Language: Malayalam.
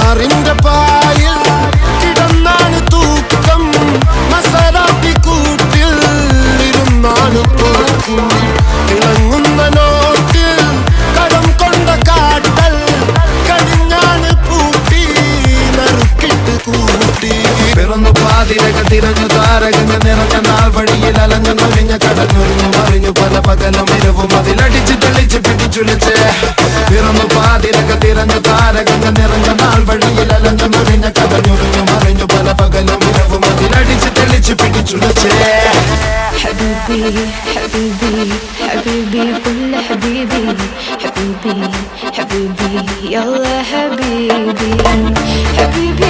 മാറിന്റെ പായിൽ കിടന്നാണ് തൂക്കം മസറാത്തി കൂട്ടിൽ ഇരുന്നാണ് പോക്കും തിളങ്ങുന്ന നോട്ടിൽ കടം കൊണ്ട കാട്ടൽ കഴിഞ്ഞാണ് പൂട്ടി നറുക്കിട്ട് കൂട്ടി പിറന്നു പാതിരക തിരഞ്ഞു താരകങ്ങൾ നിറഞ്ഞ നാൾ വഴിയിൽ അലഞ്ഞു നൊരിഞ്ഞ കടഞ്ഞൊരിഞ്ഞു മറിഞ്ഞു പല പകലും ഇരവും അതിലടിച്ച് തെളിച്ച് പിടിച്ചുലച്ച് പിറന്നു പാതിരക തിരഞ്ഞു താരകങ്ങൾ നിറഞ്ഞ നാൾ വഴിയിൽ അലഞ്ഞു നൊരിഞ്ഞ കടഞ്ഞൊരിഞ്ഞു മറിഞ്ഞു പല പകലും ഇരവും അതിലടിച്ച് തെളിച്ച് പിടിച്ചുലച്ച് حبيبي حبيبي حبيبي كل حبيبي حبيبي حبيبي يلا حبيبي حبيبي